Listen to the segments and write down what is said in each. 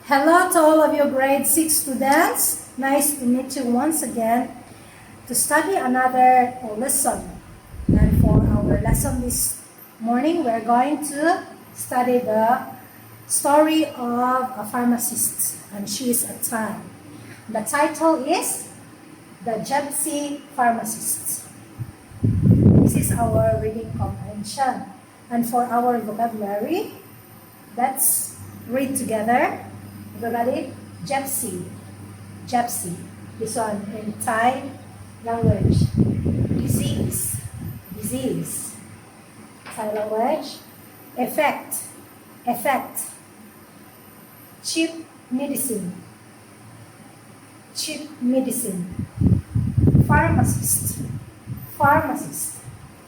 Hello to all of you grade 6 students. Nice to meet you once again to study another lesson. And for our lesson this morning, we're going to study the story of a pharmacist, and she is a time. The title is The Gypsy Pharmacist. This is our reading comprehension. And for our vocabulary, let's read together. Everybody, Gypsy. Gypsy. This one in Thai language. Disease. Disease. Thai language. Effect. Effect. Cheap medicine. Cheap medicine. Pharmacist. Pharmacist.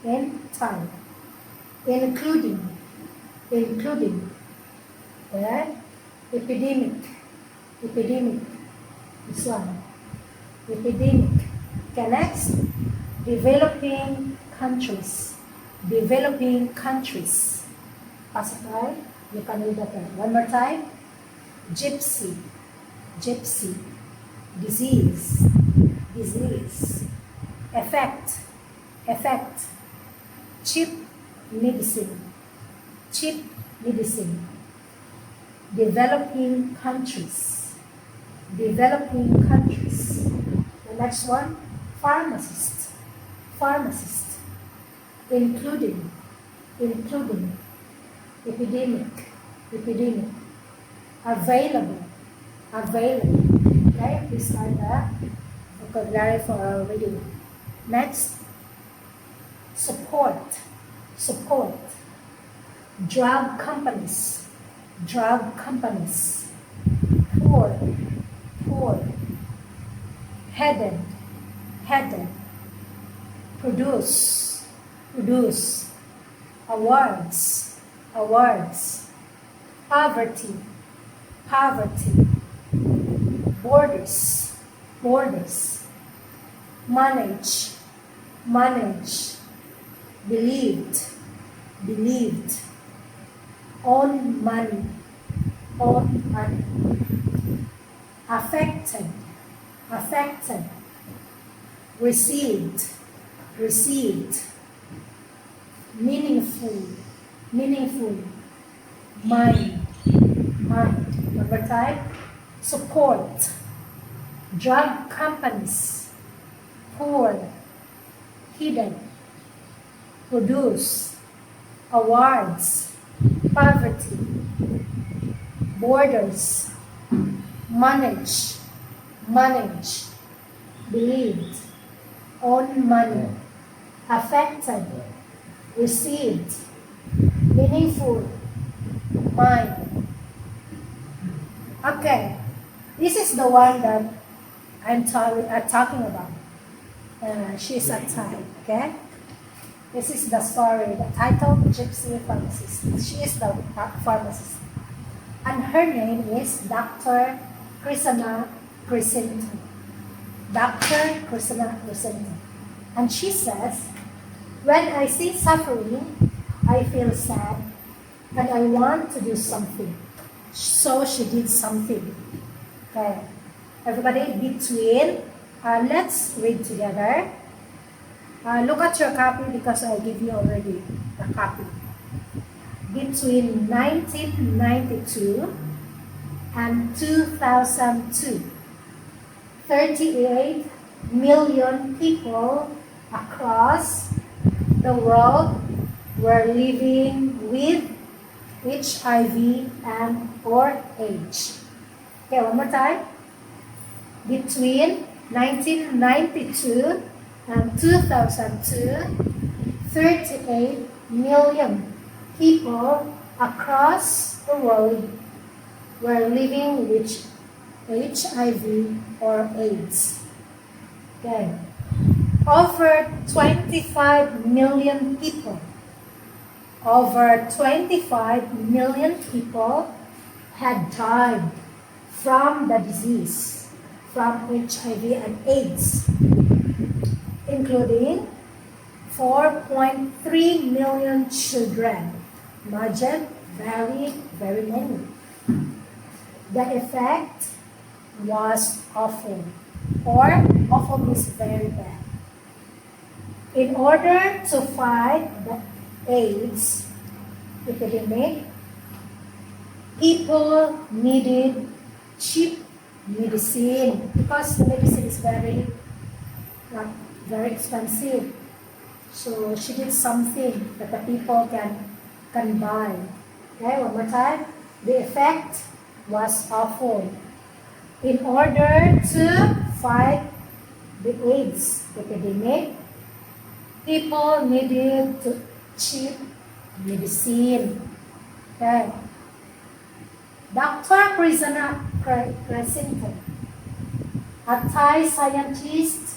In Thai. Including. Including. Yeah. Epidemic. Epidemic. This one. Epidemic. Okay, next. Developing countries. Developing countries. Pasok, you can read that one more time. Gypsy. Gypsy. Disease. Disease. Effect. Effect. Cheap medicine. Cheap medicine. Developing countries. Developing countries. The next one, pharmacist. Pharmacist. Including. Including. Epidemic. Epidemic. Available. Available. Okay, these are the vocabulary for our reading. Next, support. Support. Drug companies. Drug companies. Poor. Poor. Headed. Headed. Produce. Produce. Awards. Awards. Poverty. Poverty. Borders. Borders. Manage. Manage. Believed. Believed. Own money. Own money. Affected. Affected. Received. Received. Meaningful. Meaningful. Mind. Mind. One more time. Support. Drug companies. Poor. Hidden. Produce. Awards. Poverty. Borders. Manage. Manage. Believed. Own money. Affected. Received. Meaningful. Mind. Okay. This is the one that I'm talking about. She's a Thai. Okay. This is the story, the title, Gypsy Pharmacist. She is the pharmacist. And her name is Dr. Krishna Crescento. Dr. Krishna Crescento. And she says, when I see suffering, I feel sad and I want to do something. So she did something. Okay. Everybody, between, let's read together. Look at your copy because I give you already the copy. Between 1992 and 2002, 38 million people across the world were living with HIV and or AIDS. Okay, one more time. Between 1992 and 2002, 38 million people across the world were living with HIV or AIDS. Okay. Over 25 million people had died from the disease, from HIV and AIDS, including 4.3 million children. Imagine very, very many. The effect was awful, or awful means very bad. In order to fight the AIDS epidemic, people needed cheap medicine because the medicine is very expensive. So she did something that the people can buy. Okay, one more time. The effect was awful. In order to fight the AIDS epidemic, people needed cheap medicine. Okay. Dr. Crescento, a Thai scientist,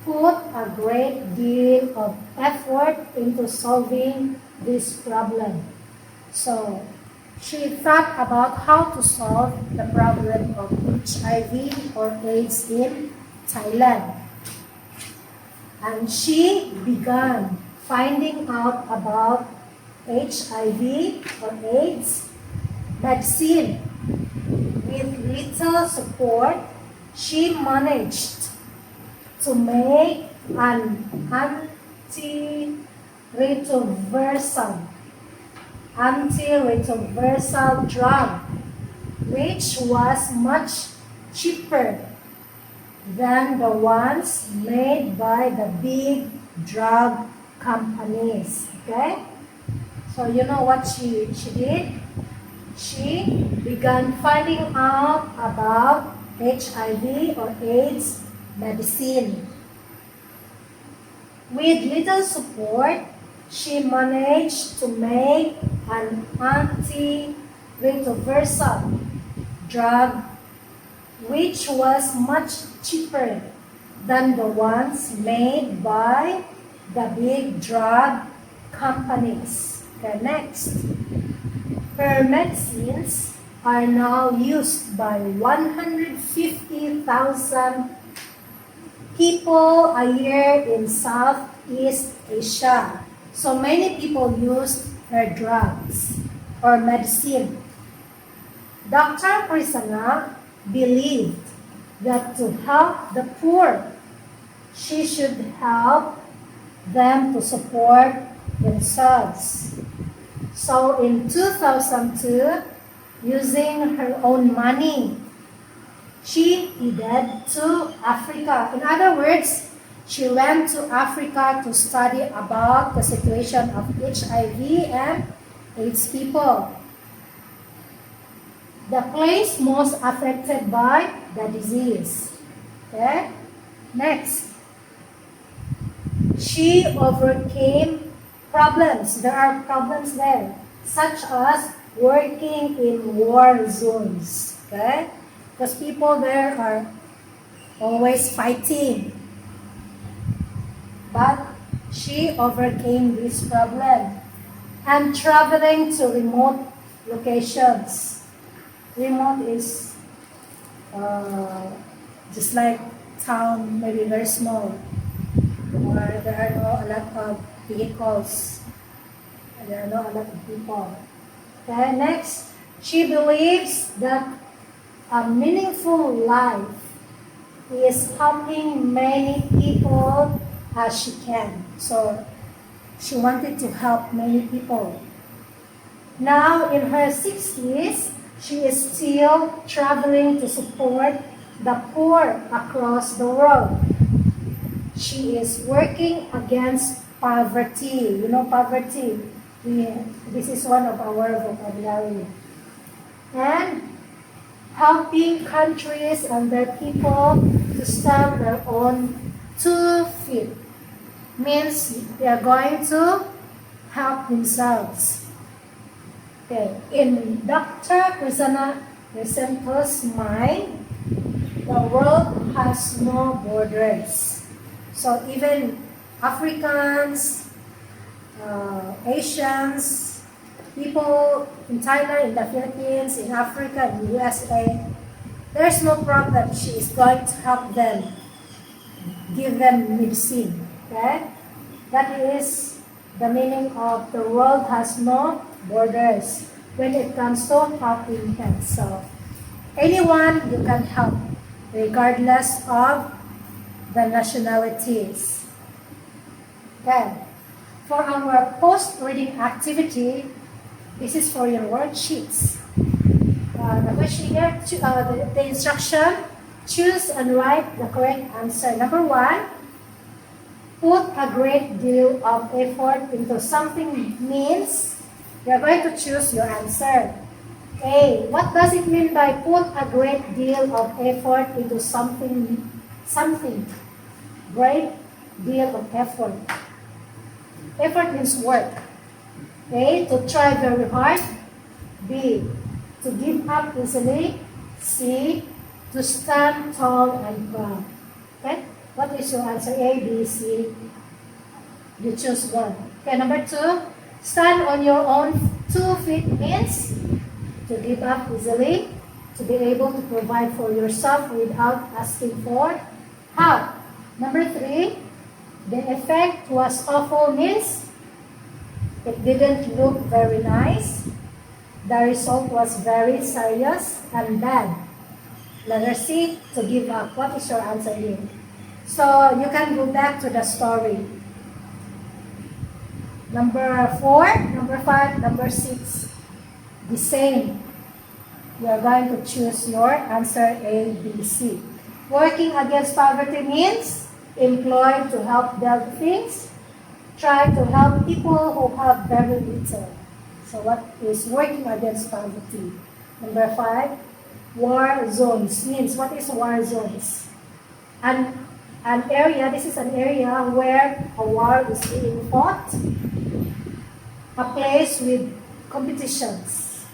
put a great deal of effort into solving this problem. So she thought about how to solve the problem of HIV or AIDS in Thailand. And she began finding out about HIV or AIDS vaccine. With little support, she managed to make an antiretroviral drug, which was much cheaper than the ones made by the big drug companies. Okay? So you know what she did? She began finding out about HIV or AIDS medicine. With little support, she managed to make an antiretroviral drug which was much cheaper than the ones made by the big drug companies. Okay, next. Her medicines are now used by 150,000 people a year in Southeast Asia. So many people use her drugs or medicine. Dr. Prisana believed that to help the poor, she should help them to support themselves. So in 2002, using her own money, she headed to Africa. In other words, she went to Africa to study about the situation of HIV and AIDS people. The place most affected by the disease. Okay? Next. She overcame problems. There are problems there, such as working in war zones. Okay? Because people there are always fighting. But she overcame this problem and traveling to remote locations. Remote is just like town, maybe very small, or there are not a lot of vehicles, there are not a lot of people. Okay, next, she believes that a meaningful life is helping many people as she can. So she wanted to help many people. Now in her 60s, she is still traveling to support the poor across the world. She is working against poverty. You know poverty? This is one of our vocabulary. And helping countries and their people to stand their own 2 feet. Means they are going to help themselves. Okay. In Dr. Crescento's mind, the world has no borders. So even Africans, Asians, people in Thailand, in the Philippines, in Africa, in the USA, there's no problem. She is going to help them, give them medicine. Okay? That is the meaning of the world has no borders when it comes to helping hands. So, anyone you can help, regardless of the nationalities. Okay. For our post-reading activity, this is for your worksheets. The question here, the instruction, choose and write the correct answer. Number 1, put a great deal of effort into something means you're going to choose your answer. A, what does it mean by put a great deal of effort into something? Great deal of effort. Effort means work. A, to try very hard. B, to give up easily. C, to stand tall and proud. Okay? What is your answer? A, B, C? You choose one. Okay, number 2, stand on your own 2 feet means to give up easily, to be able to provide for yourself without asking for help. Number 3, the effect was awful means it didn't look very nice. The result was very serious and bad. Letter C, to give up. What is your answer here? So you can go back to the story. Number 4, number 5, number 6. The same. You are going to choose your answer A, B, C. Working against poverty means employ to help build things. Try to help people who have very little. So what is working against poverty? Number 5, war zones means, what is war zones? An area, this is an area where a war is being fought. A place with competitions.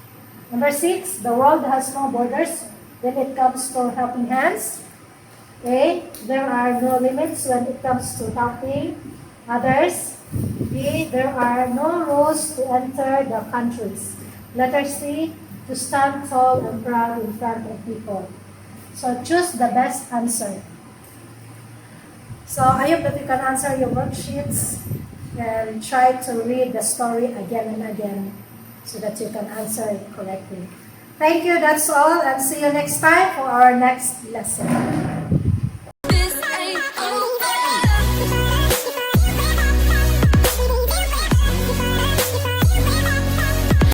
Number 6, the world has no borders when it comes to helping hands. A, there are no limits when it comes to helping others. B, there are no rules to enter the countries. Letter C, to stand tall and proud in front of people. So choose the best answer. So I hope that you can answer your worksheets and try to read the story again and again so that you can answer it correctly. Thank you, that's all, and see you next time for our next lesson.